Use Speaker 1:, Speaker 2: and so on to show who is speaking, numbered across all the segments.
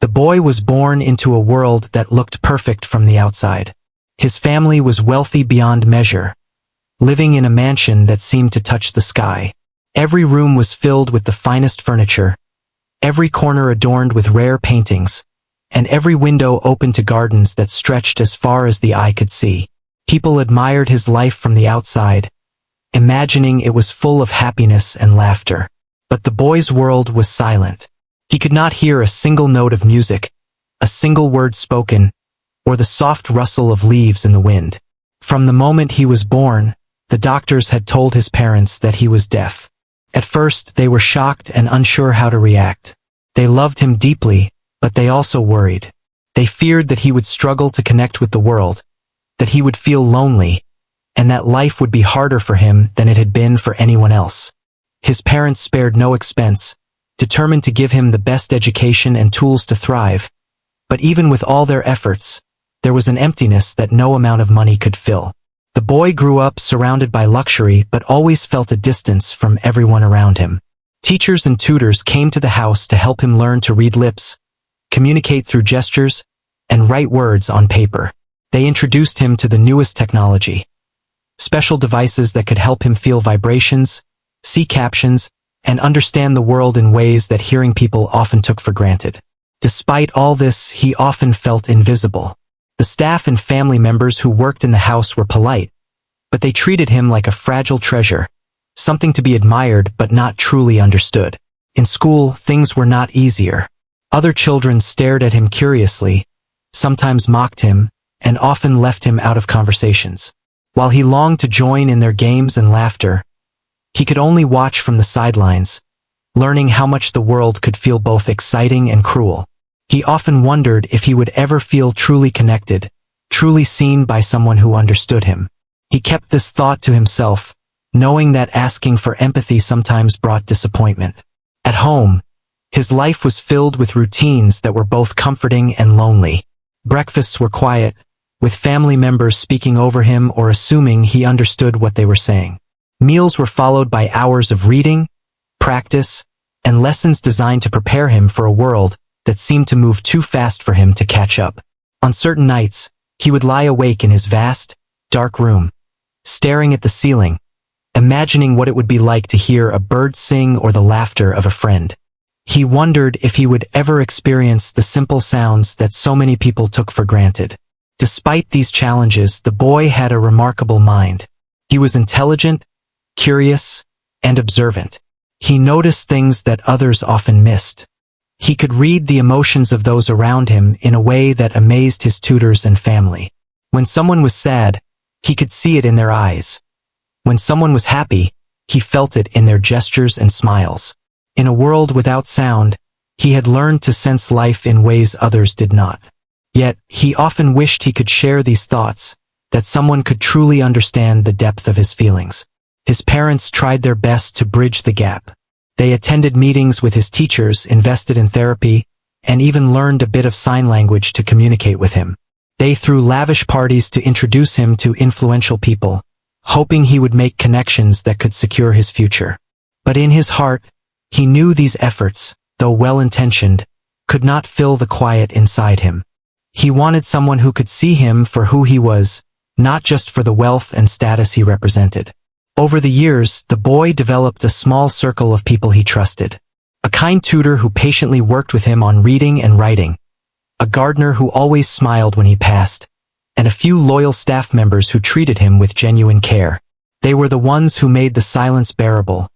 Speaker 1: The boy was born into a world that looked perfect from the outside. His family was wealthy beyond measure, living in a mansion that seemed to touch the sky. Every room was filled with the finest furniture, every corner adorned with rare paintings, and every window open to gardens that stretched as far as the eye could see. People admired his life from the outside, imagining it was full of happiness and laughter. But the boy's world was silent. He could not hear a single note of music, a single word spoken, or the soft rustle of leaves in the wind. From the moment he was born, the doctors had told his parents that he was deaf. At first, they were shocked and unsure how to react. They loved him deeply, but they also worried. They feared that he would struggle to connect with the world, that he would feel lonely, and that life would be harder for him than it had been for anyone else. His parents spared no expense, determined to give him the best education and tools to thrive. But even with all their efforts, there was an emptiness that no amount of money could fill. The boy grew up surrounded by luxury but always felt a distance from everyone around him. Teachers and tutors came to the house to help him learn to read lips, communicate through gestures, and write words on paper. They introduced him to the newest technology, special devices that could help him feel vibrations, see captions, and understand the world in ways that hearing people often took for granted. Despite all this, he often felt invisible. The staff and family members who worked in the house were polite, but they treated him like a fragile treasure, something to be admired but not truly understood. In school, things were not easier. Other children stared at him curiously, sometimes mocked him, and often left him out of conversations. While he longed to join in their games and laughter, he could only watch from the sidelines, learning how much the world could feel both exciting and cruel. He often wondered if he would ever feel truly connected, truly seen by someone who understood him. He kept this thought to himself, knowing that asking for empathy sometimes brought disappointment. At home, his life was filled with routines that were both comforting and lonely. Breakfasts were quiet, with family members speaking over him or assuming he understood what they were saying. Meals were followed by hours of reading, practice, and lessons designed to prepare him for a world that seemed to move too fast for him to catch up. On certain nights, he would lie awake in his vast, dark room, staring at the ceiling, imagining what it would be like to hear a bird sing or the laughter of a friend. He wondered if he would ever experience the simple sounds that so many people took for granted. Despite these challenges, the boy had a remarkable mind. He was intelligent, curious, and observant. He noticed things that others often missed. He could read the emotions of those around him in a way that amazed his tutors and family. When someone was sad, he could see it in their eyes. When someone was happy, he felt it in their gestures and smiles. In a world without sound, he had learned to sense life in ways others did not. Yet, he often wished he could share these thoughts, that someone could truly understand the depth of his feelings. His parents tried their best to bridge the gap. They attended meetings with his teachers, invested in therapy, and even learned a bit of sign language to communicate with him. They threw lavish parties to introduce him to influential people, hoping he would make connections that could secure his future. But in his heart, he knew these efforts, though well-intentioned, could not fill the quiet inside him. He wanted someone who could see him for who he was, not just for the wealth and status he represented. Over the years, the boy developed a small circle of people he trusted. A kind tutor who patiently worked with him on reading and writing, a gardener who always smiled when he passed, and a few loyal staff members who treated him with genuine care. They were the ones who made the silence bearable,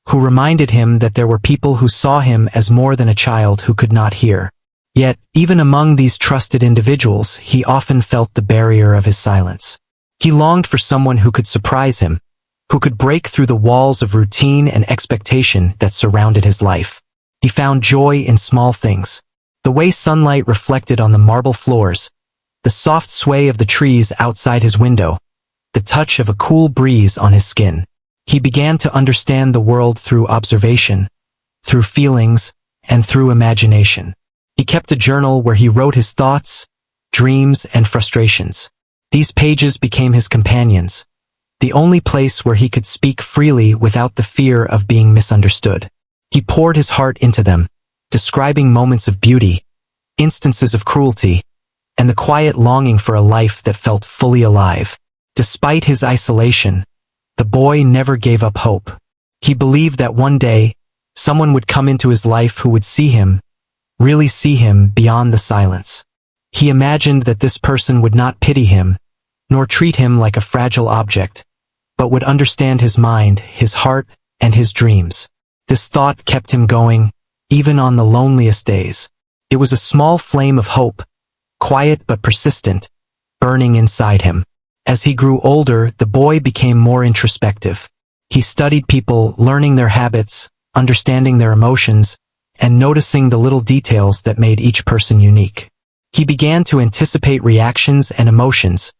Speaker 1: who reminded him that there were people who saw him as more than a child who could not hear. Yet, even among these trusted individuals, he often felt the barrier of his silence. He longed for someone who could surprise him, who could break through the walls of routine and expectation that surrounded his life. He found joy in small things. The way sunlight reflected on the marble floors, the soft sway of the trees outside his window, the touch of a cool breeze on his skin. He began to understand the world through observation, through feelings, and through imagination. He kept a journal where he wrote his thoughts, dreams, and frustrations. These pages became his companions, the only place where he could speak freely without the fear of being misunderstood. He poured his heart into them, describing moments of beauty, instances of cruelty, and the quiet longing for a life that felt fully alive. Despite his isolation, the boy never gave up hope. He believed that one day, someone would come into his life who would see him, really see him beyond the silence. He imagined that this person would not pity him, nor treat him like a fragile object, but would understand his mind, his heart, and his dreams. This thought kept him going, even on the loneliest days. It was a small flame of hope, quiet but persistent, burning inside him. As he grew older, the boy became more introspective. He studied people, learning their habits, understanding their emotions, and noticing the little details that made each person unique. He began to anticipate reactions and emotions,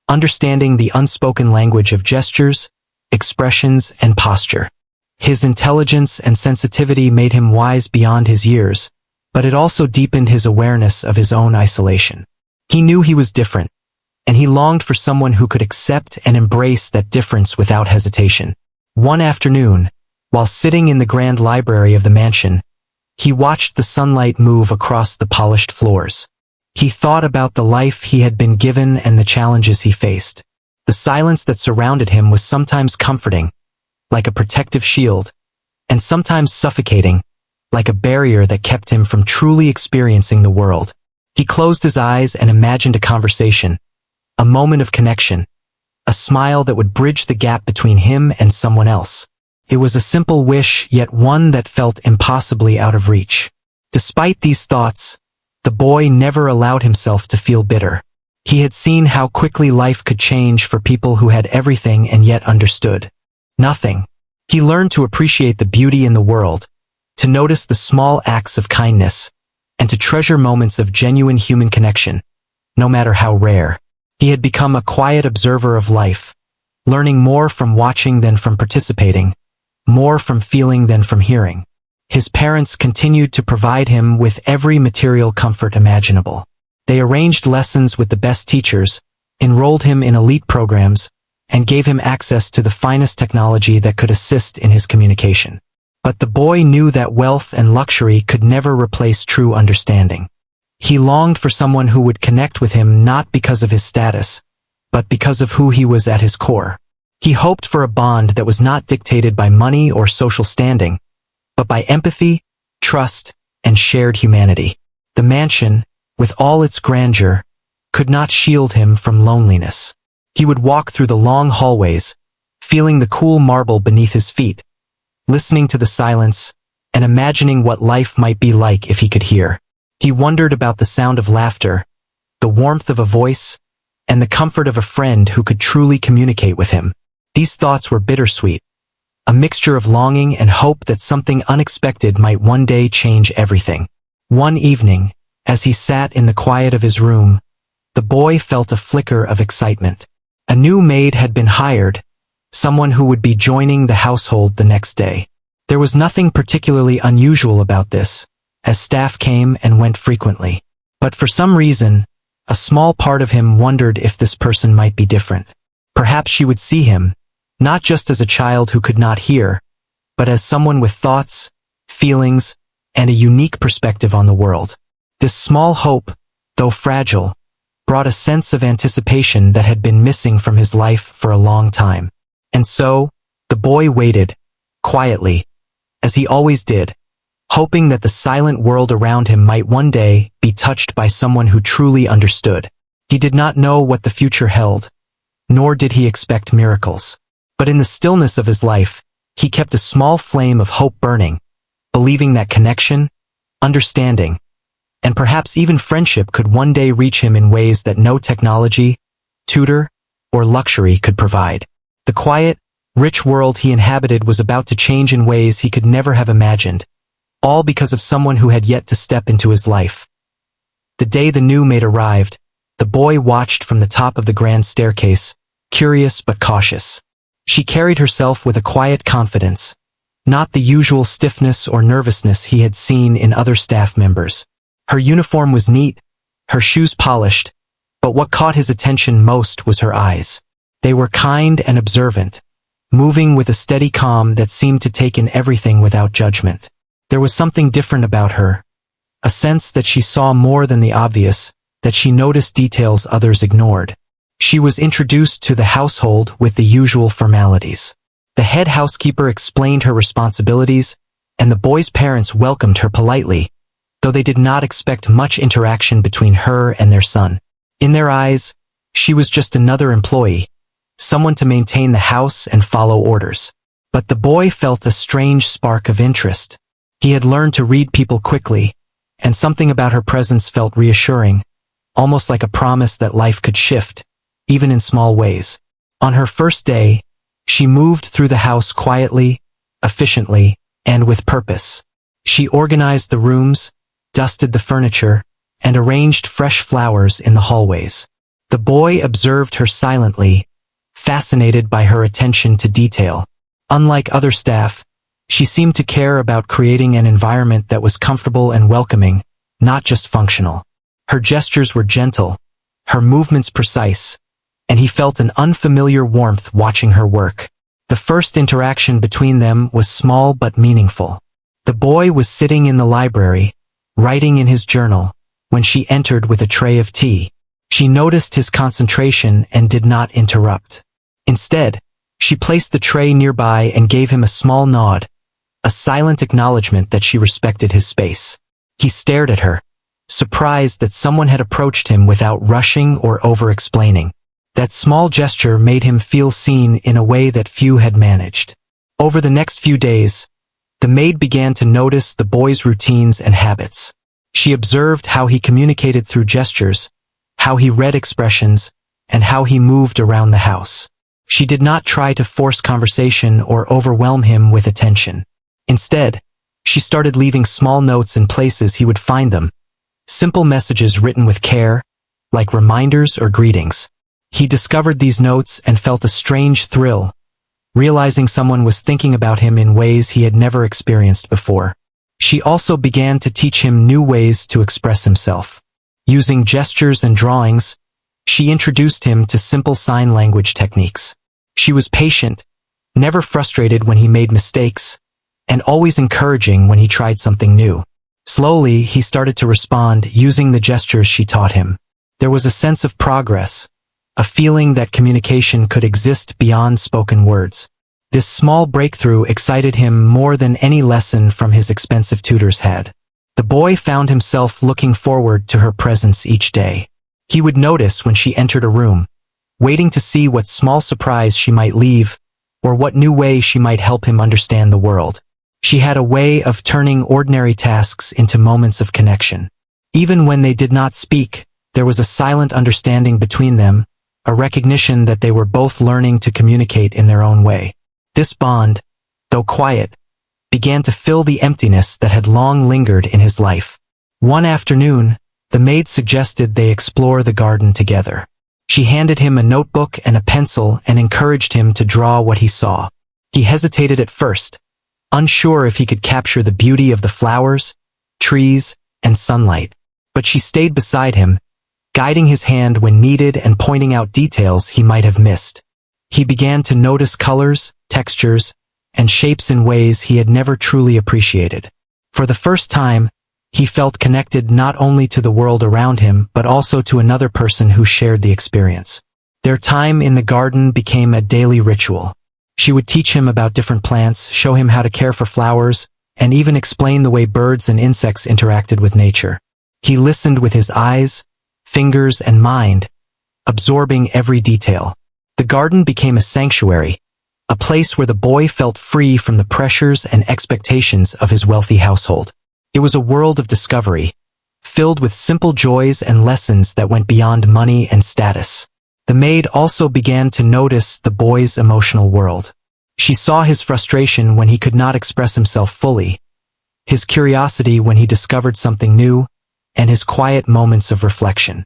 Speaker 1: understanding the unspoken language of gestures, expressions, and posture. His intelligence and sensitivity made him wise beyond his years, but it also deepened his awareness of his own isolation. He knew he was different, and he longed for someone who could accept and embrace that difference without hesitation. One afternoon, while sitting in the grand library of the mansion, he watched the sunlight move across the polished floors. He thought about the life he had been given and the challenges he faced. The silence that surrounded him was sometimes comforting, like a protective shield, and sometimes suffocating, like a barrier that kept him from truly experiencing the world. He closed his eyes and imagined a conversation, a moment of connection, a smile that would bridge the gap between him and someone else. It was a simple wish, yet one that felt impossibly out of reach. Despite these thoughts, the boy never allowed himself to feel bitter. He had seen how quickly life could change for people who had everything and yet understood nothing. He learned to appreciate the beauty in the world, to notice the small acts of kindness, and to treasure moments of genuine human connection, no matter how rare. He had become a quiet observer of life, learning more from watching than from participating, more from feeling than from hearing. His parents continued to provide him with every material comfort imaginable. They arranged lessons with the best teachers, enrolled him in elite programs, and gave him access to the finest technology that could assist in his communication. But the boy knew that wealth and luxury could never replace true understanding. He longed for someone who would connect with him not because of his status, but because of who he was at his core. He hoped for a bond that was not dictated by money or social standing, but by empathy, trust, and shared humanity. The mansion, with all its grandeur, could not shield him from loneliness. He would walk through the long hallways, feeling the cool marble beneath his feet, listening to the silence, and imagining what life might be like if he could hear. He wondered about the sound of laughter, the warmth of a voice, and the comfort of a friend who could truly communicate with him. These thoughts were bittersweet, a mixture of longing and hope that something unexpected might one day change everything. One evening, as he sat in the quiet of his room, the boy felt a flicker of excitement. A new maid had been hired, someone who would be joining the household the next day. There was nothing particularly unusual about this, as staff came and went frequently. But for some reason, a small part of him wondered if this person might be different. Perhaps she would see him, not just as a child who could not hear, but as someone with thoughts, feelings, and a unique perspective on the world. This small hope, though fragile, brought a sense of anticipation that had been missing from his life for a long time. And so, the boy waited, quietly, as he always did, hoping that the silent world around him might one day be touched by someone who truly understood. He did not know what the future held, nor did he expect miracles. But in the stillness of his life, he kept a small flame of hope burning, believing that connection, understanding, and perhaps even friendship could one day reach him in ways that no technology, tutor, or luxury could provide. The quiet, rich world he inhabited was about to change in ways he could never have imagined, all because of someone who had yet to step into his life. The day the new maid arrived, the boy watched from the top of the grand staircase, curious but cautious. She carried herself with a quiet confidence, not the usual stiffness or nervousness he had seen in other staff members. Her uniform was neat, her shoes polished, but what caught his attention most was her eyes. They were kind and observant, moving with a steady calm that seemed to take in everything without judgment. There was something different about her, a sense that she saw more than the obvious, that she noticed details others ignored. She was introduced to the household with the usual formalities. The head housekeeper explained her responsibilities, and the boy's parents welcomed her politely, though they did not expect much interaction between her and their son. In their eyes, she was just another employee, someone to maintain the house and follow orders. But the boy felt a strange spark of interest. He had learned to read people quickly, and something about her presence felt reassuring, almost like a promise that life could shift, even in small ways. On her first day, she moved through the house quietly, efficiently, and with purpose. She organized the rooms, dusted the furniture, and arranged fresh flowers in the hallways. The boy observed her silently, fascinated by her attention to detail. Unlike other staff, she seemed to care about creating an environment that was comfortable and welcoming, not just functional. Her gestures were gentle, her movements precise, and he felt an unfamiliar warmth watching her work. The first interaction between them was small but meaningful. The boy was sitting in the library, writing in his journal, when she entered with a tray of tea. She noticed his concentration and did not interrupt. Instead, she placed the tray nearby and gave him a small nod, a silent acknowledgement that she respected his space. He stared at her, surprised that someone had approached him without rushing or over-explaining. That small gesture made him feel seen in a way that few had managed. Over the next few days, the maid began to notice the boy's routines and habits. She observed how he communicated through gestures, how he read expressions, and how he moved around the house. She did not try to force conversation or overwhelm him with attention. Instead, she started leaving small notes in places he would find them, simple messages written with care, like reminders or greetings. He discovered these notes and felt a strange thrill, realizing someone was thinking about him in ways he had never experienced before. She also began to teach him new ways to express himself. Using gestures and drawings, she introduced him to simple sign language techniques. She was patient, never frustrated when he made mistakes, and always encouraging when he tried something new. Slowly, he started to respond using the gestures she taught him. There was a sense of progress, a feeling that communication could exist beyond spoken words. This small breakthrough excited him more than any lesson from his expensive tutors had. The boy found himself looking forward to her presence each day. He would notice when she entered a room, waiting to see what small surprise she might leave, or what new way she might help him understand the world. She had a way of turning ordinary tasks into moments of connection. Even when they did not speak, there was a silent understanding between them, a recognition that they were both learning to communicate in their own way. This bond, though quiet, began to fill the emptiness that had long lingered in his life. One afternoon, the maid suggested they explore the garden together. She handed him a notebook and a pencil and encouraged him to draw what he saw. He hesitated at first, unsure if he could capture the beauty of the flowers, trees, and sunlight. But she stayed beside him, guiding his hand when needed and pointing out details he might have missed. He began to notice colors, textures, and shapes in ways he had never truly appreciated. For the first time, he felt connected not only to the world around him but also to another person who shared the experience. Their time in the garden became a daily ritual. She would teach him about different plants, show him how to care for flowers, and even explain the way birds and insects interacted with nature. He listened with his eyes, fingers, and mind, absorbing every detail. The garden became a sanctuary, a place where the boy felt free from the pressures and expectations of his wealthy household. It was a world of discovery, filled with simple joys and lessons that went beyond money and status. The maid also began to notice the boy's emotional world. She saw his frustration when he could not express himself fully, his curiosity when he discovered something new, and his quiet moments of reflection.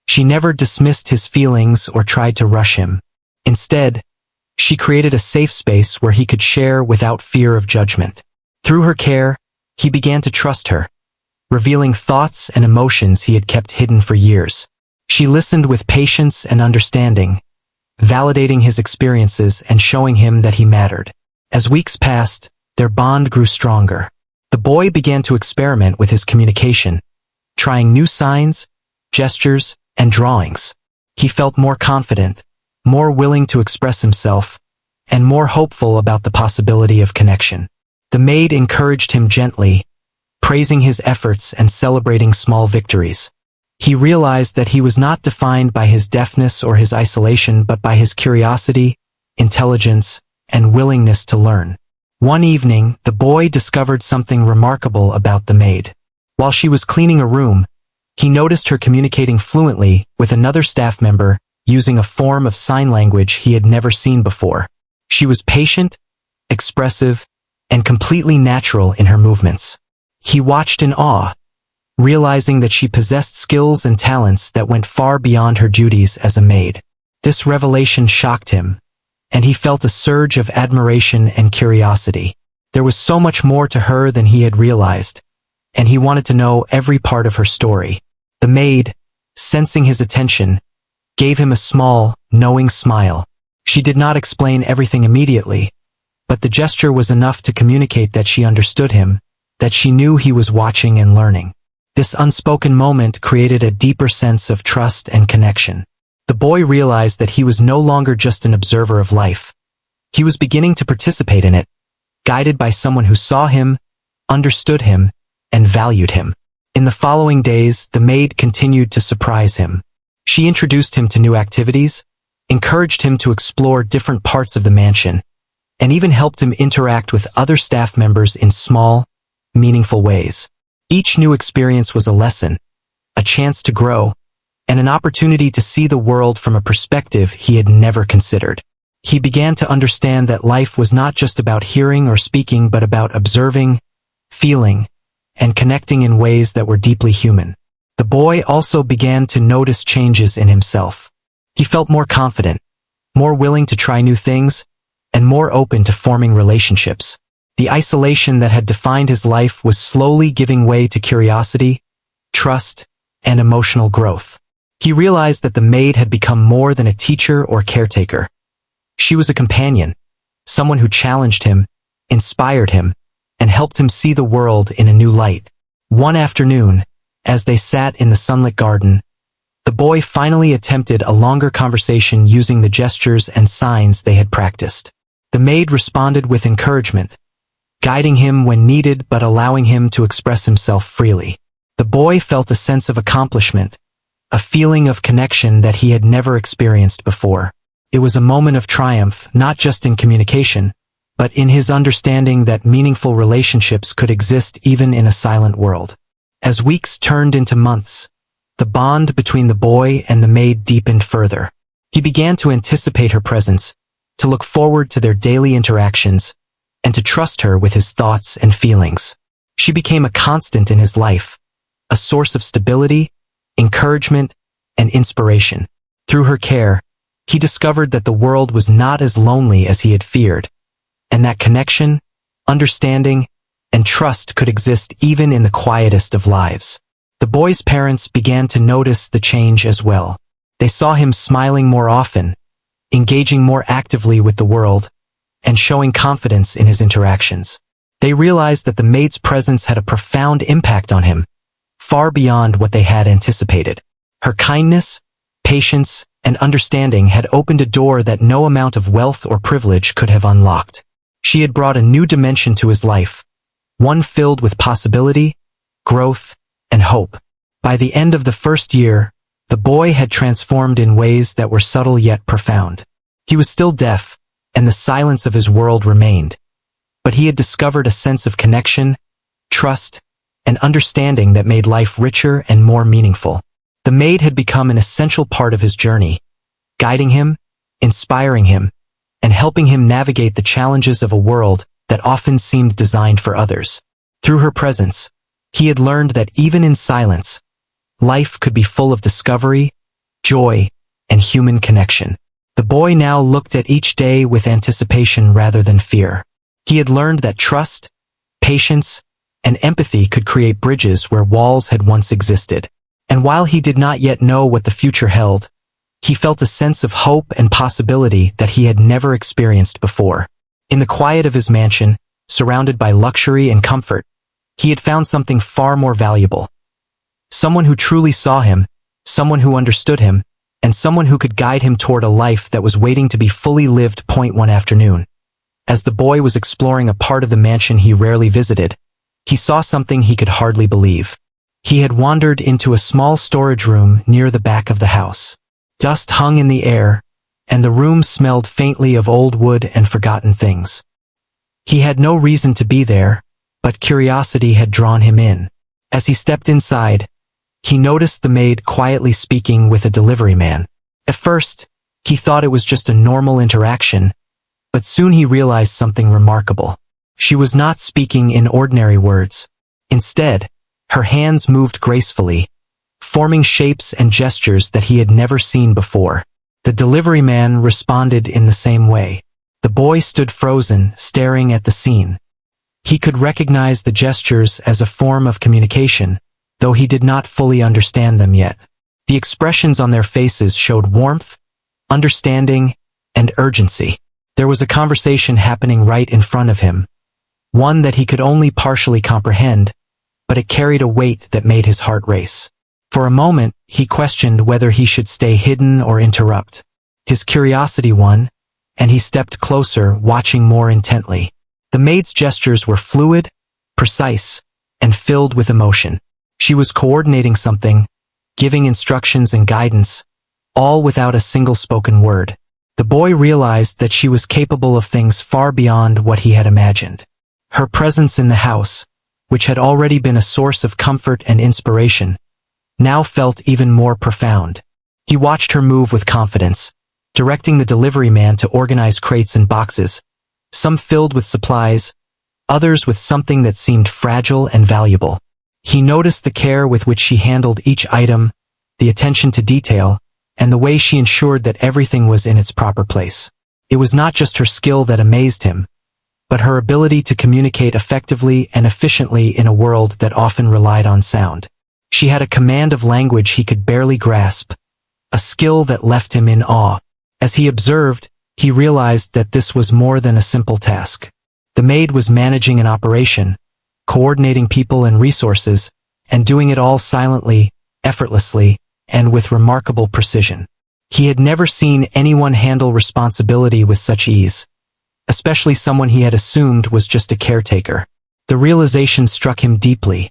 Speaker 1: She never dismissed his feelings or tried to rush him. Instead, she created a safe space where he could share without fear of judgment. Through her care, he began to trust her, revealing thoughts and emotions he had kept hidden for years. She listened with patience and understanding, validating his experiences and showing him that he mattered. As weeks passed, their bond grew stronger. The boy began to experiment with his communication, trying new signs, gestures, and drawings. He felt more confident, more willing to express himself, and more hopeful about the possibility of connection. The maid encouraged him gently, praising his efforts and celebrating small victories. He realized that he was not defined by his deafness or his isolation but by his curiosity, intelligence, and willingness to learn. One evening, the boy discovered something remarkable about the maid. While she was cleaning a room, he noticed her communicating fluently with another staff member using a form of sign language he had never seen before. She was patient, expressive, and completely natural in her movements. He watched in awe, realizing that she possessed skills and talents that went far beyond her duties as a maid. This revelation shocked him, and he felt a surge of admiration and curiosity. There was so much more to her than he had realized, and he wanted to know every part of her story. The maid, sensing his attention, gave him a small, knowing smile. She did not explain everything immediately, but the gesture was enough to communicate that she understood him, that she knew he was watching and learning. This unspoken moment created a deeper sense of trust and connection. The boy realized that he was no longer just an observer of life. He was beginning to participate in it, guided by someone who saw him, understood him, and valued him. In the following days, the maid continued to surprise him. She introduced him to new activities, encouraged him to explore different parts of the mansion, and even helped him interact with other staff members in small, meaningful ways. Each new experience was a lesson, a chance to grow, and an opportunity to see the world from a perspective he had never considered. He began to understand that life was not just about hearing or speaking but about observing, feeling, and connecting in ways that were deeply human. The boy also began to notice changes in himself. He felt more confident, more willing to try new things, and more open to forming relationships. The isolation that had defined his life was slowly giving way to curiosity, trust, and emotional growth. He realized that the maid had become more than a teacher or caretaker. She was a companion, someone who challenged him, inspired him, and helped him see the world in a new light. One afternoon, as they sat in the sunlit garden, the boy finally attempted a longer conversation using the gestures and signs they had practiced. The maid responded with encouragement, guiding him when needed but allowing him to express himself freely. The boy felt a sense of accomplishment, a feeling of connection that he had never experienced before. It was a moment of triumph, not just in communication, but in his understanding that meaningful relationships could exist even in a silent world. As weeks turned into months, the bond between the boy and the maid deepened further. He began to anticipate her presence, to look forward to their daily interactions, and to trust her with his thoughts and feelings. She became a constant in his life, a source of stability, encouragement, and inspiration. Through her care, he discovered that the world was not as lonely as he had feared, and that connection, understanding, and trust could exist even in the quietest of lives. The boy's parents began to notice the change as well. They saw him smiling more often, engaging more actively with the world, and showing confidence in his interactions. They realized that the maid's presence had a profound impact on him, far beyond what they had anticipated. Her kindness, patience, and understanding had opened a door that no amount of wealth or privilege could have unlocked. She had brought a new dimension to his life, one filled with possibility, growth, and hope. By the end of the first year, the boy had transformed in ways that were subtle yet profound. He was still deaf, and the silence of his world remained, but he had discovered a sense of connection, trust, and understanding that made life richer and more meaningful. The maid had become an essential part of his journey, guiding him, inspiring him, and helping him navigate the challenges of a world that often seemed designed for others. Through her presence, he had learned that even in silence, life could be full of discovery, joy, and human connection. The boy now looked at each day with anticipation rather than fear. He had learned that trust, patience, and empathy could create bridges where walls had once existed. And while he did not yet know what the future held, he felt a sense of hope and possibility that he had never experienced before. In the quiet of his mansion, surrounded by luxury and comfort, he had found something far more valuable. someone who truly saw him, someone who understood him, and someone who could guide him toward a life that was waiting to be fully lived. One afternoon, as the boy was exploring a part of the mansion he rarely visited, he saw something he could hardly believe. He had wandered into a small storage room near the back of the house. Dust hung in the air, and the room smelled faintly of old wood and forgotten things. He had no reason to be there, but curiosity had drawn him in. As he stepped inside, he noticed the maid quietly speaking with a delivery man. At first, he thought it was just a normal interaction, but soon he realized something remarkable. She was not speaking in ordinary words. Instead, her hands moved gracefully, forming shapes and gestures that he had never seen before. The delivery man responded in the same way. The boy stood frozen, staring at the scene. He could recognize the gestures as a form of communication, though he did not fully understand them yet. The expressions on their faces showed warmth, understanding, and urgency. There was a conversation happening right in front of him, one that he could only partially comprehend, but it carried a weight that made his heart race. For a moment, he questioned whether he should stay hidden or interrupt. His curiosity won, and he stepped closer, watching more intently. The maid's gestures were fluid, precise, and filled with emotion. She was coordinating something, giving instructions and guidance, all without a single spoken word. The boy realized that she was capable of things far beyond what he had imagined. Her presence in the house, which had already been a source of comfort and inspiration, now felt even more profound. He watched her move with confidence, directing the delivery man to organize crates and boxes, some filled with supplies, others with something that seemed fragile and valuable. He noticed the care with which she handled each item, the attention to detail, and the way she ensured that everything was in its proper place. It was not just her skill that amazed him, but her ability to communicate effectively and efficiently in a world that often relied on sound. She had a command of language he could barely grasp, a skill that left him in awe. As he observed, he realized that this was more than a simple task. The maid was managing an operation, coordinating people and resources, and doing it all silently, effortlessly, and with remarkable precision. He had never seen anyone handle responsibility with such ease, especially someone he had assumed was just a caretaker. The realization struck him deeply.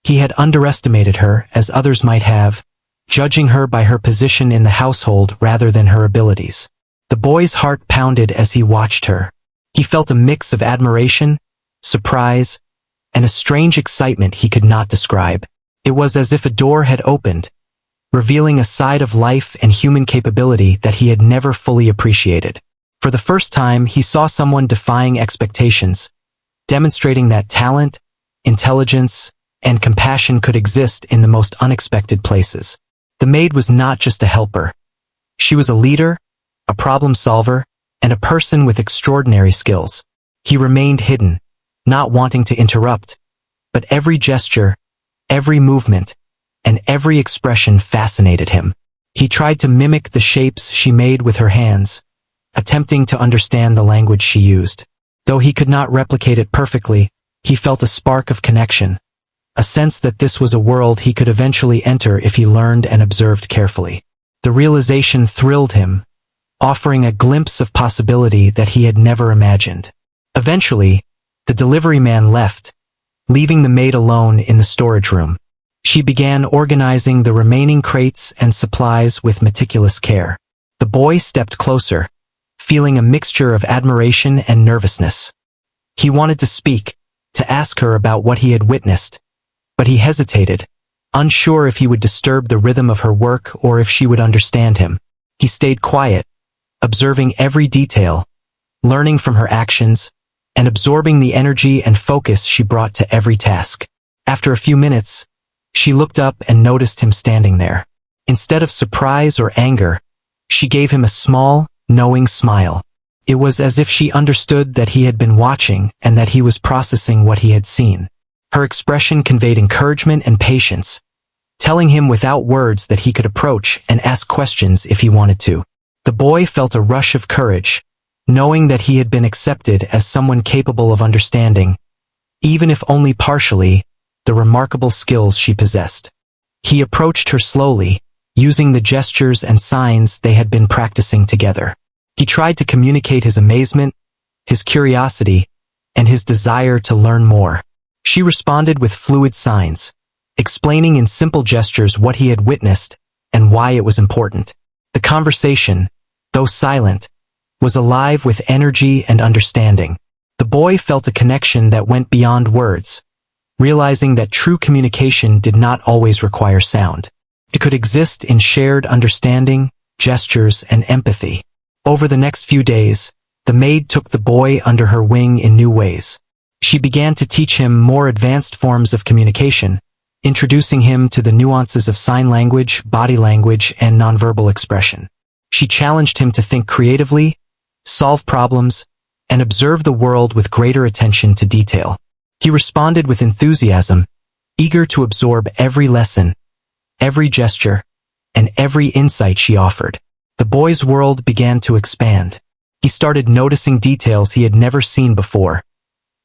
Speaker 1: He had underestimated her, as others might have, judging her by her position in the household rather than her abilities. The boy's heart pounded as he watched her. He felt a mix of admiration, surprise, and a strange excitement he could not describe. It was as if a door had opened, revealing a side of life and human capability that he had never fully appreciated. For the first time, he saw someone defying expectations, demonstrating that talent, intelligence, and compassion could exist in the most unexpected places. The maid was not just a helper. She was a leader, a problem solver, and a person with extraordinary skills. He remained hidden, not wanting to interrupt, but every gesture, every movement, and every expression fascinated him. He tried to mimic the shapes she made with her hands, attempting to understand the language she used. Though he could not replicate it perfectly, he felt a spark of connection, a sense that this was a world he could eventually enter if he learned and observed carefully. The realization thrilled him, offering a glimpse of possibility that he had never imagined. Eventually, the delivery man left, leaving the maid alone in the storage room. She began organizing the remaining crates and supplies with meticulous care. The boy stepped closer, feeling a mixture of admiration and nervousness. He wanted to speak, to ask her about what he had witnessed, but he hesitated, unsure if he would disturb the rhythm of her work or if she would understand him. He stayed quiet, observing every detail, learning from her actions, and absorbing the energy and focus she brought to every task. After a few minutes, she looked up and noticed him standing there. Instead of surprise or anger, she gave him a small, knowing smile. It was as if she understood that he had been watching and that he was processing what he had seen. Her expression conveyed encouragement and patience, telling him without words that he could approach and ask questions if he wanted to. The boy felt a rush of courage, knowing that he had been accepted as someone capable of understanding, even if only partially, the remarkable skills she possessed. He approached her slowly, using the gestures and signs they had been practicing together. He tried to communicate his amazement, his curiosity, and his desire to learn more. She responded with fluid signs, explaining in simple gestures what he had witnessed and why it was important. The conversation, though silent, was alive with energy and understanding. The boy felt a connection that went beyond words, realizing that true communication did not always require sound. It could exist in shared understanding, gestures, and empathy. Over the next few days, the maid took the boy under her wing in new ways. She began to teach him more advanced forms of communication, introducing him to the nuances of sign language, body language, and nonverbal expression. She challenged him to think creatively, solve problems, and observe the world with greater attention to detail. He responded with enthusiasm, eager to absorb every lesson, every gesture, and every insight she offered. The boy's world began to expand. He started noticing details he had never seen before.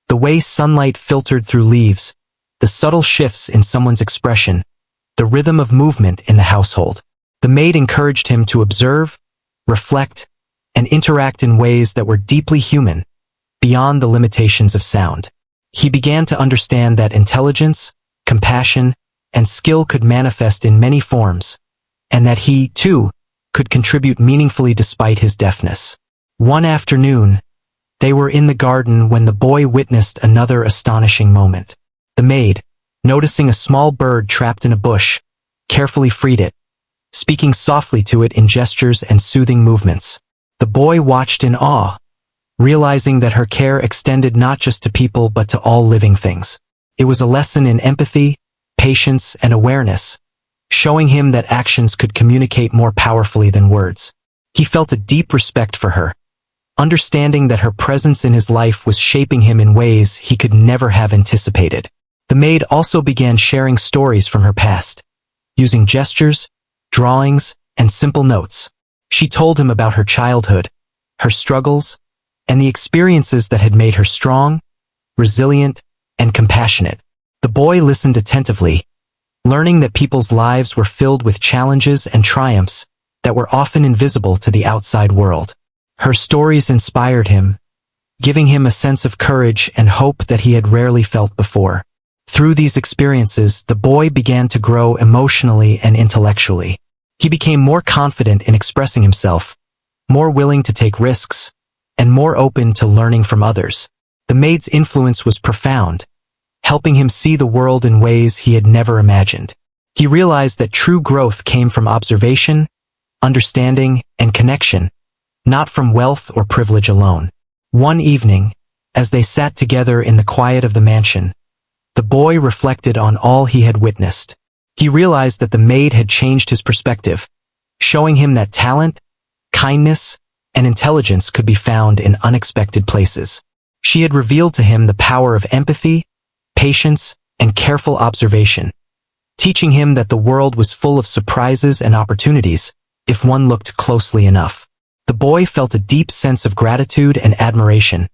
Speaker 1: The way sunlight filtered through leaves, the subtle shifts in someone's expression, the rhythm of movement in the household. The maid encouraged him to observe, reflect, and interact in ways that were deeply human, beyond the limitations of sound. He began to understand that intelligence, compassion, and skill could manifest in many forms, and that he, too, could contribute meaningfully despite his deafness. One afternoon, they were in the garden when the boy witnessed another astonishing moment. The maid, noticing a small bird trapped in a bush, carefully freed it, speaking softly to it in gestures and soothing movements. The boy watched in awe, realizing that her care extended not just to people but to all living things. It was a lesson in empathy, patience, and awareness, showing him that actions could communicate more powerfully than words. He felt a deep respect for her, understanding that her presence in his life was shaping him in ways he could never have anticipated. The maid also began sharing stories from her past, using gestures, drawings, and simple notes. She told him about her childhood, her struggles, and the experiences that had made her strong, resilient, and compassionate. The boy listened attentively, learning that people's lives were filled with challenges and triumphs that were often invisible to the outside world. Her stories inspired him, giving him a sense of courage and hope that he had rarely felt before. Through these experiences, the boy began to grow emotionally and intellectually. He became more confident in expressing himself, more willing to take risks, and more open to learning from others. The maid's influence was profound, helping him see the world in ways he had never imagined. He realized that true growth came from observation, understanding, and connection, not from wealth or privilege alone. One evening, as they sat together in the quiet of the mansion, the boy reflected on all he had witnessed. He realized that the maid had changed his perspective, showing him that talent, kindness, and intelligence could be found in unexpected places. She had revealed to him the power of empathy, patience, and careful observation, teaching him that the world was full of surprises and opportunities if one looked closely enough. The boy felt a deep sense of gratitude and admiration,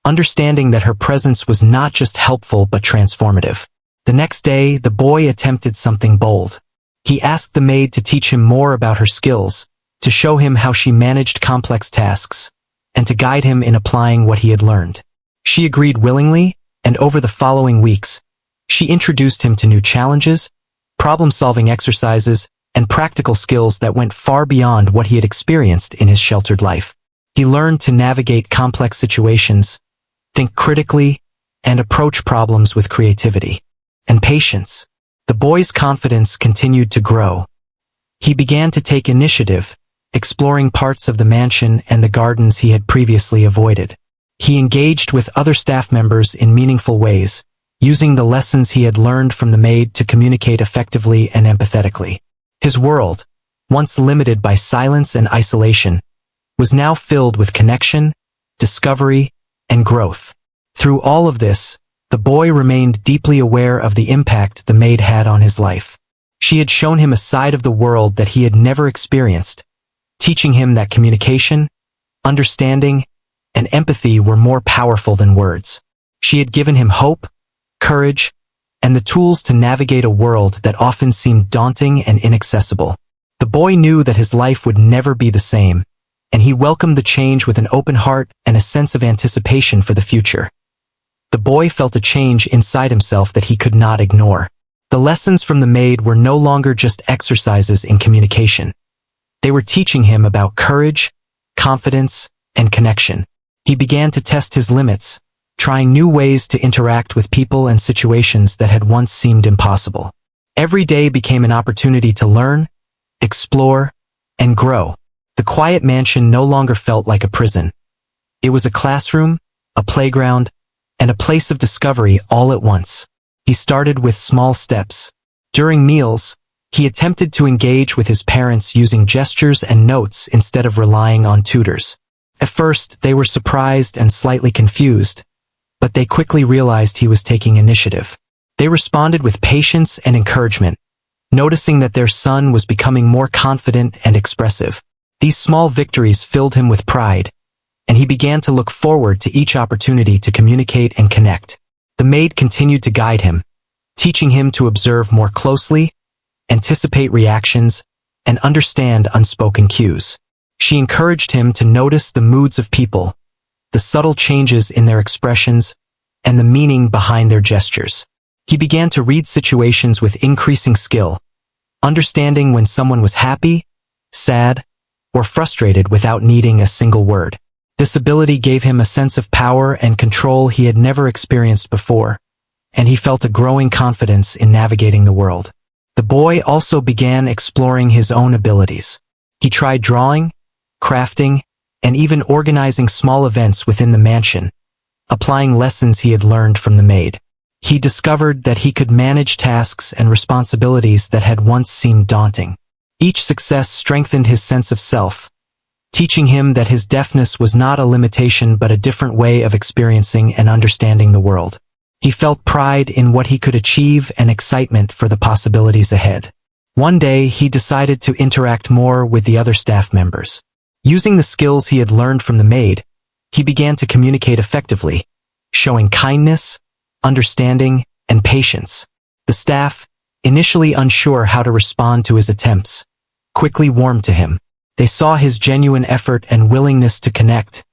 Speaker 1: understanding that her presence was not just helpful but transformative. The next day, the boy attempted something bold. He asked the maid to teach him more about her skills, to show him how she managed complex tasks, and to guide him in applying what he had learned. She agreed willingly, and over the following weeks, she introduced him to new challenges, problem-solving exercises, and practical skills that went far beyond what he had experienced in his sheltered life. He learned to navigate complex situations, think critically, and approach problems with creativity and patience. The boy's confidence continued to grow. He began to take initiative, exploring parts of the mansion and the gardens he had previously avoided. He engaged with other staff members in meaningful ways, using the lessons he had learned from the maid to communicate effectively and empathetically. His world, once limited by silence and isolation, was now filled with connection, discovery, and growth. Through all of this, the boy remained deeply aware of the impact the maid had on his life. She had shown him a side of the world that he had never experienced, teaching him that communication, understanding, and empathy were more powerful than words. She had given him hope, courage, and the tools to navigate a world that often seemed daunting and inaccessible. The boy knew that his life would never be the same, and he welcomed the change with an open heart and a sense of anticipation for the future. The boy felt a change inside himself that he could not ignore. The lessons from the maid were no longer just exercises in communication. They were teaching him about courage, confidence, and connection. He began to test his limits, trying new ways to interact with people and situations that had once seemed impossible. Every day became an opportunity to learn, explore, and grow. The quiet mansion no longer felt like a prison. It was a classroom, a playground, and a place of discovery all at once. He started with small steps. During meals, he attempted to engage with his parents using gestures and notes instead of relying on tutors. At first, they were surprised and slightly confused, but they quickly realized he was taking initiative. They responded with patience and encouragement, noticing that their son was becoming more confident and expressive. These small victories filled him with pride, and he began to look forward to each opportunity to communicate and connect. The maid continued to guide him, teaching him to observe more closely, anticipate reactions, and understand unspoken cues. She encouraged him to notice the moods of people, the subtle changes in their expressions, and the meaning behind their gestures. He began to read situations with increasing skill, understanding when someone was happy, sad, or frustrated without needing a single word. This ability gave him a sense of power and control he had never experienced before, and he felt a growing confidence in navigating the world. The boy also began exploring his own abilities. He tried drawing, crafting, and even organizing small events within the mansion, applying lessons he had learned from the maid. He discovered that he could manage tasks and responsibilities that had once seemed daunting. Each success strengthened his sense of self, teaching him that his deafness was not a limitation but a different way of experiencing and understanding the world. He felt pride in what he could achieve and excitement for the possibilities ahead. One day, he decided to interact more with the other staff members. Using the skills he had learned from the maid, he began to communicate effectively, showing kindness, understanding, and patience. The staff, initially unsure how to respond to his attempts, quickly warmed to him. They saw his genuine effort and willingness to connect,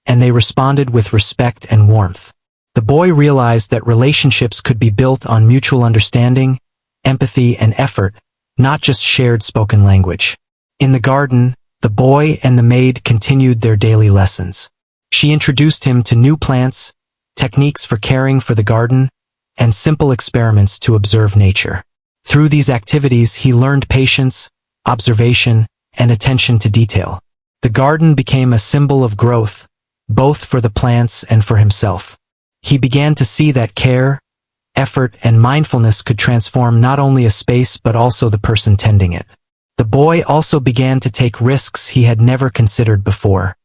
Speaker 1: and they responded with respect and warmth. The boy realized that relationships could be built on mutual understanding, empathy, and effort, not just shared spoken language. In the garden, the boy and the maid continued their daily lessons. She introduced him to new plants, techniques for caring for the garden, and simple experiments to observe nature. Through these activities, he learned patience, observation, and attention to detail. The garden became a symbol of growth, both for the plants and for himself. He began to see that care, effort, and mindfulness could transform not only a space but also the person tending it. The boy also began to take risks he had never considered before.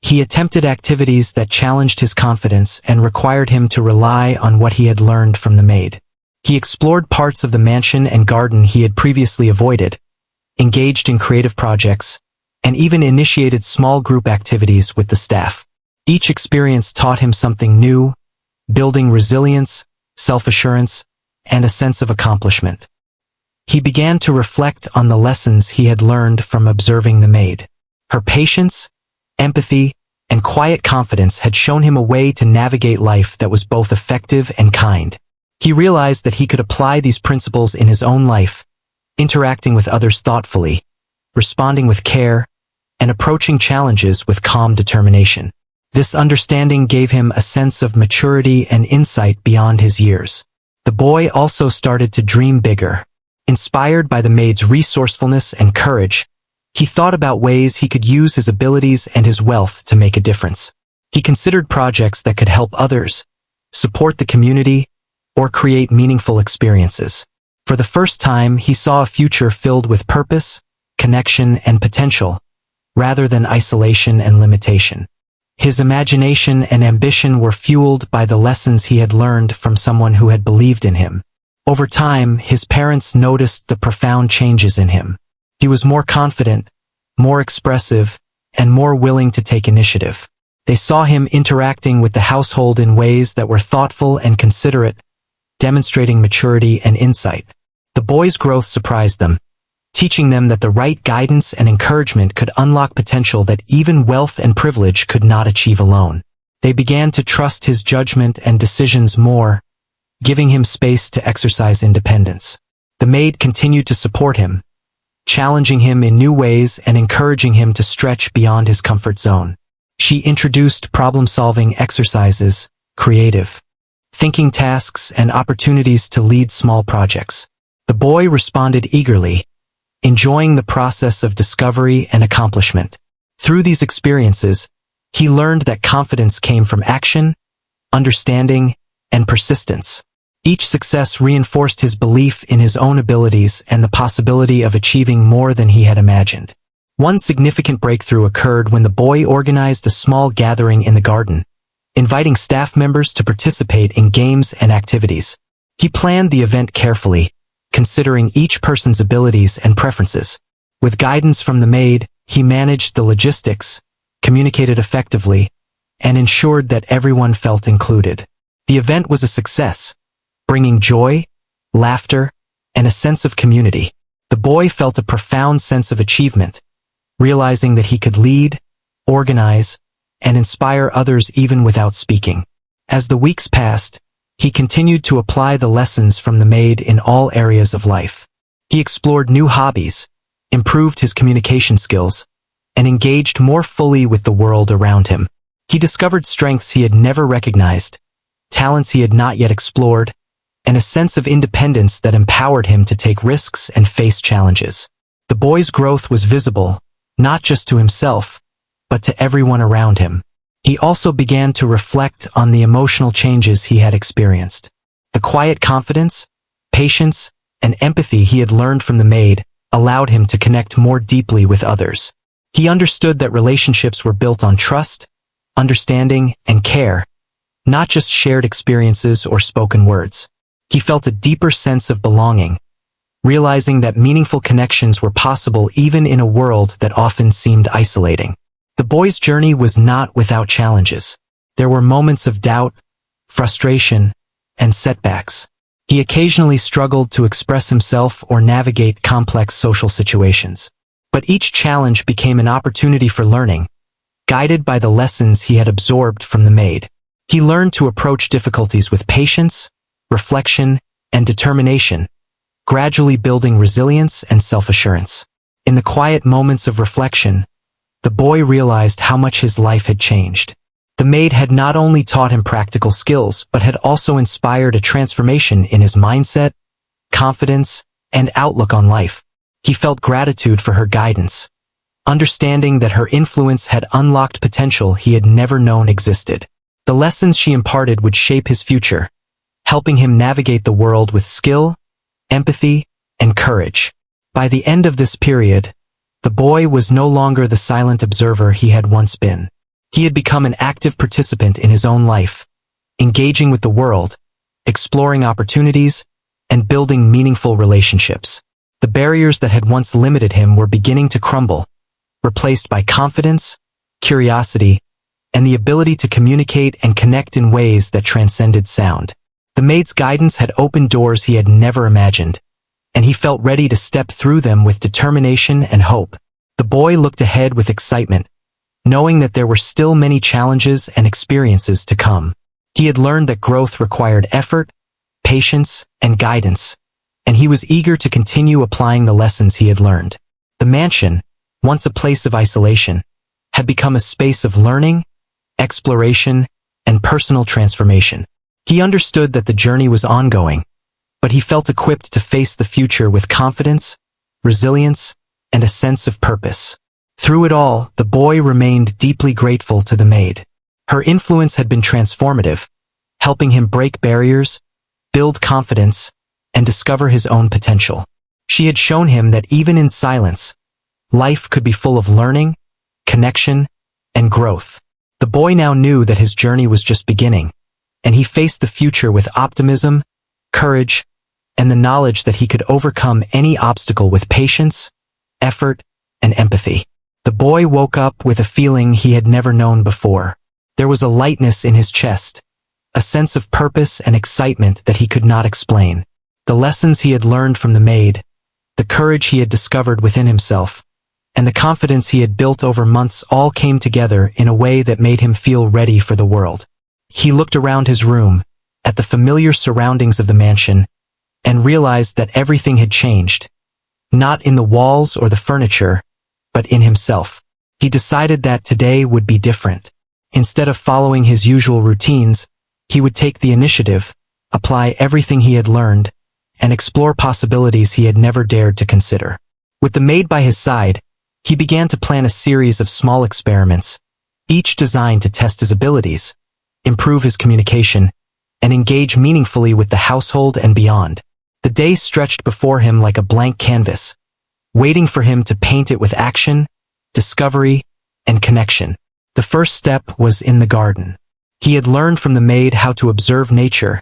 Speaker 1: He attempted activities that challenged his confidence and required him to rely on what he had learned from the maid. He explored parts of the mansion and garden he had previously avoided, engaged in creative projects, and even initiated small group activities with the staff. Each experience taught him something new, building resilience, self-assurance, and a sense of accomplishment. He began to reflect on the lessons he had learned from observing the maid. Her patience, empathy, and quiet confidence had shown him a way to navigate life that was both effective and kind. He realized that he could apply these principles in his own life, interacting with others thoughtfully, responding with care, and approaching challenges with calm determination. This understanding gave him a sense of maturity and insight beyond his years. The boy also started to dream bigger. Inspired by the maid's resourcefulness and courage, he thought about ways he could use his abilities and his wealth to make a difference. He considered projects that could help others, support the community, or create meaningful experiences. For the first time, he saw a future filled with purpose, connection, and potential, rather than isolation and limitation. His imagination and ambition were fueled by the lessons he had learned from someone who had believed in him. Over time, his parents noticed the profound changes in him. He was more confident, more expressive, and more willing to take initiative. They saw him interacting with the household in ways that were thoughtful and considerate, demonstrating maturity and insight. The boy's growth surprised them, teaching them that the right guidance and encouragement could unlock potential that even wealth and privilege could not achieve alone. They began to trust his judgment and decisions more, giving him space to exercise independence. The maid continued to support him, challenging him in new ways and encouraging him to stretch beyond his comfort zone. She introduced problem-solving exercises, creative thinking tasks, and opportunities to lead small projects. The boy responded eagerly, enjoying the process of discovery and accomplishment. Through these experiences, he learned that confidence came from action, understanding, and persistence. Each success reinforced his belief in his own abilities and the possibility of achieving more than he had imagined. One significant breakthrough occurred when the boy organized a small gathering in the garden, inviting staff members to participate in games and activities. He planned the event carefully, considering each person's abilities and preferences. With guidance from the maid, he managed the logistics, communicated effectively, and ensured that everyone felt included. The event was a success, bringing joy, laughter, and a sense of community. The boy felt a profound sense of achievement, realizing that he could lead, organize, and inspire others even without speaking. As the weeks passed, he continued to apply the lessons from the maid in all areas of life. He explored new hobbies, improved his communication skills, and engaged more fully with the world around him. He discovered strengths he had never recognized, talents he had not yet explored, and a sense of independence that empowered him to take risks and face challenges. The boy's growth was visible, not just to himself, but to everyone around him. He also began to reflect on the emotional changes he had experienced. The quiet confidence, patience, and empathy he had learned from the maid allowed him to connect more deeply with others. He understood that relationships were built on trust, understanding, and care, not just shared experiences or spoken words. He felt a deeper sense of belonging, realizing that meaningful connections were possible even in a world that often seemed isolating. The boy's journey was not without challenges. There were moments of doubt, frustration, and setbacks. He occasionally struggled to express himself or navigate complex social situations. But each challenge became an opportunity for learning, guided by the lessons he had absorbed from the maid. He learned to approach difficulties with patience, reflection, and determination, gradually building resilience and self-assurance. In the quiet moments of reflection, the boy realized how much his life had changed. The maid had not only taught him practical skills, but had also inspired a transformation in his mindset, confidence, and outlook on life. He felt gratitude for her guidance, understanding that her influence had unlocked potential he had never known existed. The lessons she imparted would shape his future, helping him navigate the world with skill, empathy, and courage. By the end of this period, the boy was no longer the silent observer he had once been. He had become an active participant in his own life, engaging with the world, exploring opportunities, and building meaningful relationships. The barriers that had once limited him were beginning to crumble, replaced by confidence, curiosity, and the ability to communicate and connect in ways that transcended sound. The maid's guidance had opened doors he had never imagined, and he felt ready to step through them with determination and hope. The boy looked ahead with excitement, knowing that there were still many challenges and experiences to come. He had learned that growth required effort, patience, and guidance, and he was eager to continue applying the lessons he had learned. The mansion, once a place of isolation, had become a space of learning, exploration, and personal transformation. He understood that the journey was ongoing, but he felt equipped to face the future with confidence, resilience, and a sense of purpose. Through it all, the boy remained deeply grateful to the maid. Her influence had been transformative, helping him break barriers, build confidence, and discover his own potential. She had shown him that even in silence, life could be full of learning, connection, and growth. The boy now knew that his journey was just beginning, and he faced the future with optimism, courage, and the knowledge that he could overcome any obstacle with patience, effort, and empathy. The boy woke up with a feeling he had never known before. There was a lightness in his chest, a sense of purpose and excitement that he could not explain. The lessons he had learned from the maid, the courage he had discovered within himself, and the confidence he had built over months all came together in a way that made him feel ready for the world. He looked around his room, at the familiar surroundings of the mansion, and realized that everything had changed. Not in the walls or the furniture, but in himself. He decided that today would be different. Instead of following his usual routines, he would take the initiative, apply everything he had learned, and explore possibilities he had never dared to consider. With the maid by his side, he began to plan a series of small experiments, each designed to test his abilities, improve his communication, and engage meaningfully with the household and beyond. The day stretched before him like a blank canvas, waiting for him to paint it with action, discovery, and connection. The first step was in the garden. He had learned from the maid how to observe nature,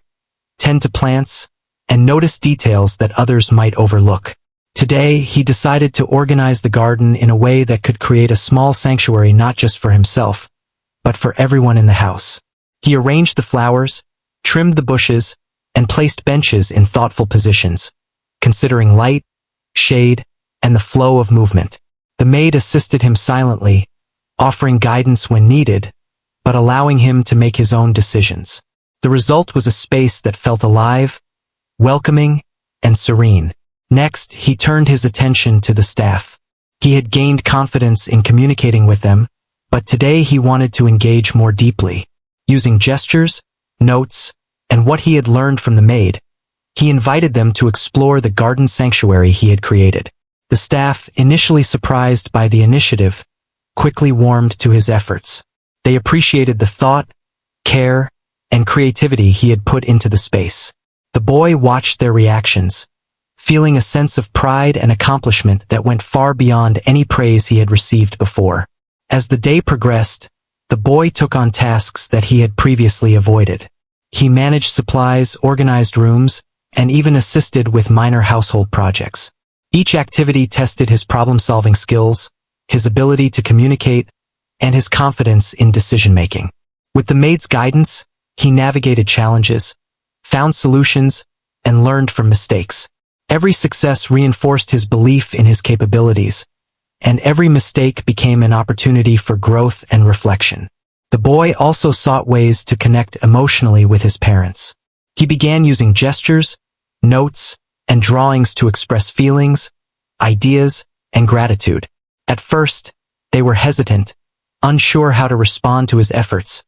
Speaker 1: tend to plants, and notice details that others might overlook. Today, he decided to organize the garden in a way that could create a small sanctuary not just for himself, but for everyone in the house. He arranged the flowers, trimmed the bushes, and placed benches in thoughtful positions, considering light, shade, and the flow of movement. The maid assisted him silently, offering guidance when needed, but allowing him to make his own decisions. The result was a space that felt alive, welcoming, and serene. Next, he turned his attention to the staff. He had gained confidence in communicating with them, but today he wanted to engage more deeply. Using gestures, notes, and what he had learned from the maid, he invited them to explore the garden sanctuary he had created. The staff, initially surprised by the initiative, quickly warmed to his efforts. They appreciated the thought, care, and creativity he had put into the space. The boy watched their reactions, feeling a sense of pride and accomplishment that went far beyond any praise he had received before. As the day progressed, the boy took on tasks that he had previously avoided. He managed supplies, organized rooms, and even assisted with minor household projects. Each activity tested his problem-solving skills, his ability to communicate, and his confidence in decision-making. With the maid's guidance, he navigated challenges, found solutions, and learned from mistakes. Every success reinforced his belief in his capabilities, and every mistake became an opportunity for growth and reflection. The boy also sought ways to connect emotionally with his parents. He began using gestures, notes, and drawings to express feelings, ideas, and gratitude. At first, they were hesitant, unsure how to respond to his efforts,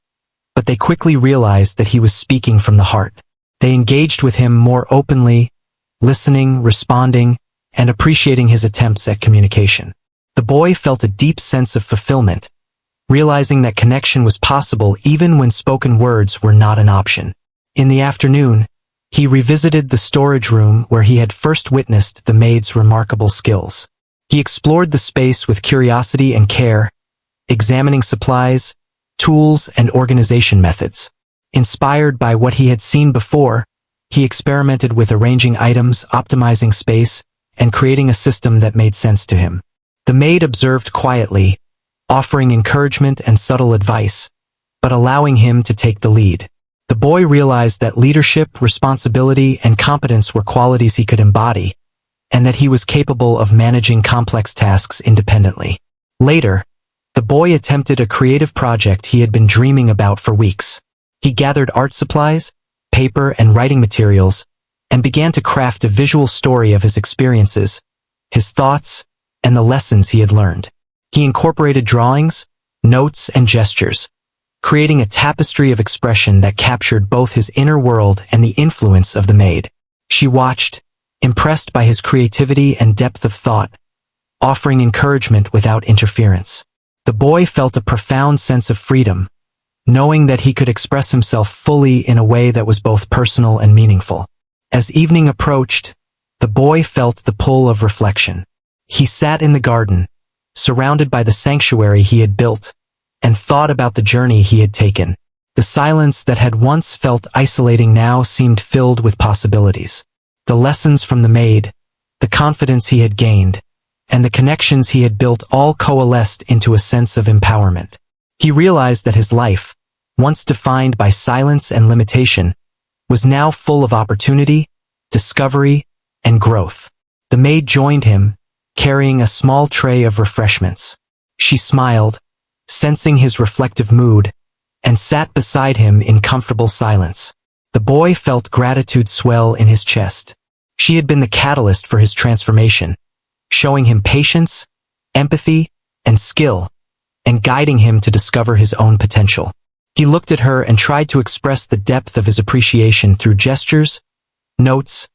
Speaker 1: but they quickly realized that he was speaking from the heart. They engaged with him more openly, listening, responding, and appreciating his attempts at communication. The boy felt a deep sense of fulfillment, realizing that connection was possible even when spoken words were not an option. In the afternoon, he revisited the storage room where he had first witnessed the maid's remarkable skills. He explored the space with curiosity and care, examining supplies, tools, and organization methods. Inspired by what he had seen before, he experimented with arranging items, optimizing space, and creating a system that made sense to him. The maid observed quietly, offering encouragement and subtle advice, but allowing him to take the lead. The boy realized that leadership, responsibility, and competence were qualities he could embody, and that he was capable of managing complex tasks independently. Later, the boy attempted a creative project he had been dreaming about for weeks. He gathered art supplies, paper, and writing materials, and began to craft a visual story of his experiences, his thoughts, and the lessons he had learned. He incorporated drawings, notes, and gestures, creating a tapestry of expression that captured both his inner world and the influence of the maid. She watched, impressed by his creativity and depth of thought, offering encouragement without interference. The boy felt a profound sense of freedom, knowing that he could express himself fully in a way that was both personal and meaningful. As evening approached, the boy felt the pull of reflection. He sat in the garden, surrounded by the sanctuary he had built, and thought about the journey he had taken. The silence that had once felt isolating now seemed filled with possibilities. The lessons from the maid, the confidence he had gained, and the connections he had built all coalesced into a sense of empowerment. He realized that his life, once defined by silence and limitation, was now full of opportunity, discovery, and growth. The maid joined him, carrying a small tray of refreshments. She smiled, sensing his reflective mood, and sat beside him in comfortable silence. The boy felt gratitude swell in his chest. She had been the catalyst for his transformation, showing him patience, empathy, and skill, and guiding him to discover his own potential. He looked at her and tried to express the depth of his appreciation through gestures, notes,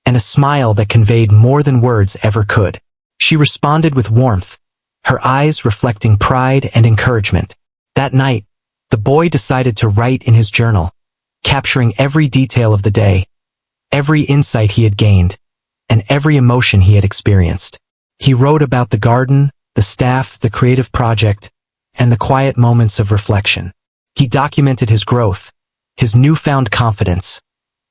Speaker 1: and a smile that conveyed more than words ever could. She responded with warmth, her eyes reflecting pride and encouragement. That night, the boy decided to write in his journal, capturing every detail of the day, every insight he had gained, and every emotion he had experienced. He wrote about the garden, the staff, the creative project, and the quiet moments of reflection. He documented his growth, his newfound confidence,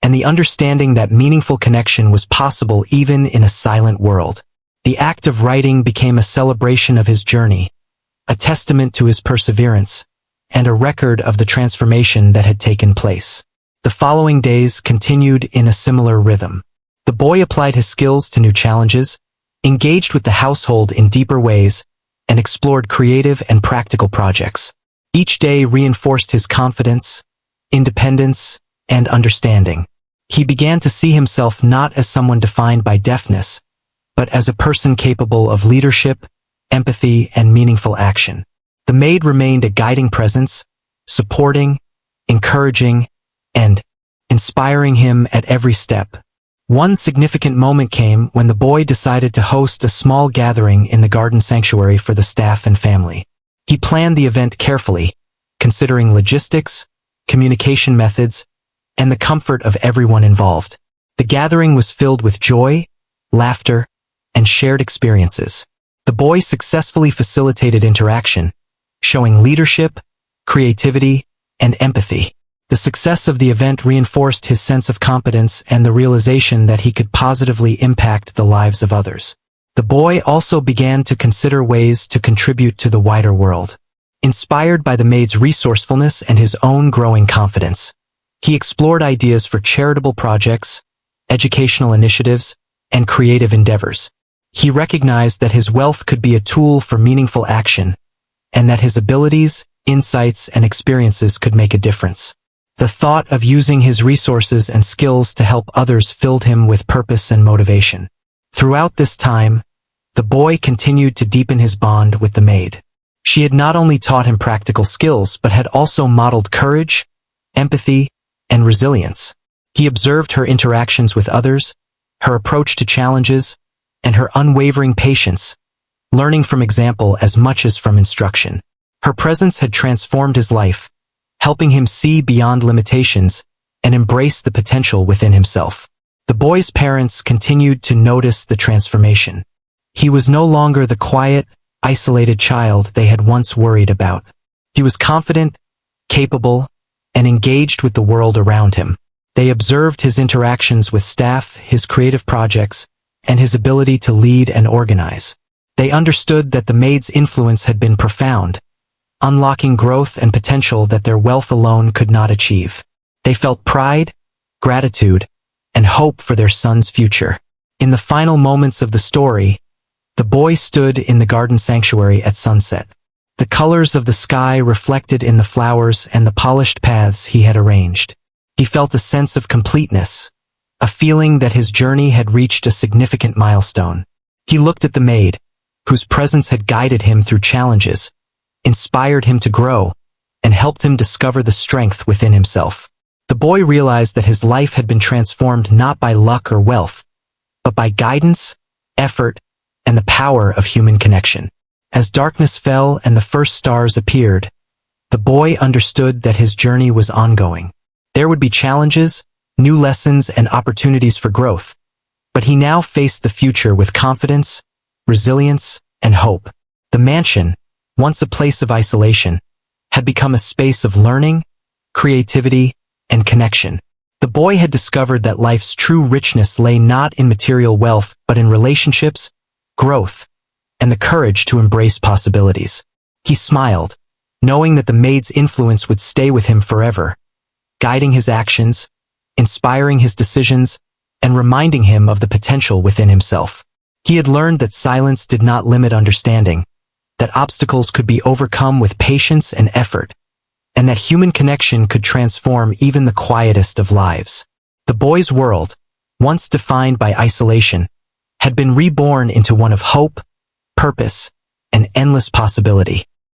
Speaker 1: and the understanding that meaningful connection was possible even in a silent world. The act of writing became a celebration of his journey, a testament to his perseverance, and a record of the transformation that had taken place. The following days continued in a similar rhythm. The boy applied his skills to new challenges, engaged with the household in deeper ways, and explored creative and practical projects. Each day reinforced his confidence, independence, and understanding. He began to see himself not as someone defined by deafness, but as a person capable of leadership, empathy, and meaningful action. The maid remained a guiding presence, supporting, encouraging, and inspiring him at every step. One significant moment came when the boy decided to host a small gathering in the garden sanctuary for the staff and family. He planned the event carefully, considering logistics, communication methods, and the comfort of everyone involved. The gathering was filled with joy, laughter, and shared experiences. The boy successfully facilitated interaction, showing leadership, creativity, and empathy. The success of the event reinforced his sense of competence and the realization that he could positively impact the lives of others. The boy also began to consider ways to contribute to the wider world. Inspired by the maid's resourcefulness and his own growing confidence, he explored ideas for charitable projects, educational initiatives, and creative endeavors. He recognized that his wealth could be a tool for meaningful action, and that his abilities, insights, and experiences could make a difference. The thought of using his resources and skills to help others filled him with purpose and motivation. Throughout this time, the boy continued to deepen his bond with the maid. She had not only taught him practical skills but had also modeled courage, empathy, and resilience. He observed her interactions with others, her approach to challenges, and her unwavering patience, learning from example as much as from instruction. Her presence had transformed his life, helping him see beyond limitations and embrace the potential within himself. The boy's parents continued to notice the transformation. He was no longer the quiet, isolated child they had once worried about. He was confident, capable, and engaged with the world around him. They observed his interactions with staff, his creative projects, and his ability to lead and organize. They understood that the maid's influence had been profound, unlocking growth and potential that their wealth alone could not achieve. They felt pride, gratitude, and hope for their son's future. In the final moments of the story, the boy stood in the garden sanctuary at sunset. The colors of the sky reflected in the flowers and the polished paths he had arranged. He felt a sense of completeness, a feeling that his journey had reached a significant milestone. He looked at the maid, whose presence had guided him through challenges, inspired him to grow, and helped him discover the strength within himself. The boy realized that his life had been transformed not by luck or wealth, but by guidance, effort, and the power of human connection. As darkness fell and the first stars appeared, the boy understood that his journey was ongoing. There would be challenges, new lessons, and opportunities for growth, but he now faced the future with confidence, resilience, and hope. The mansion, once a place of isolation, had become a space of learning, creativity, and connection. The boy had discovered that life's true richness lay not in material wealth but in relationships, growth, and the courage to embrace possibilities. He smiled, knowing that the maid's influence would stay with him forever, guiding his actions, inspiring his decisions, and reminding him of the potential within himself. He had learned that silence did not limit understanding, that obstacles could be overcome with patience and effort, and that human connection could transform even the quietest of lives. The boy's world, once defined by isolation, had been reborn into one of hope, purpose, and endless possibility.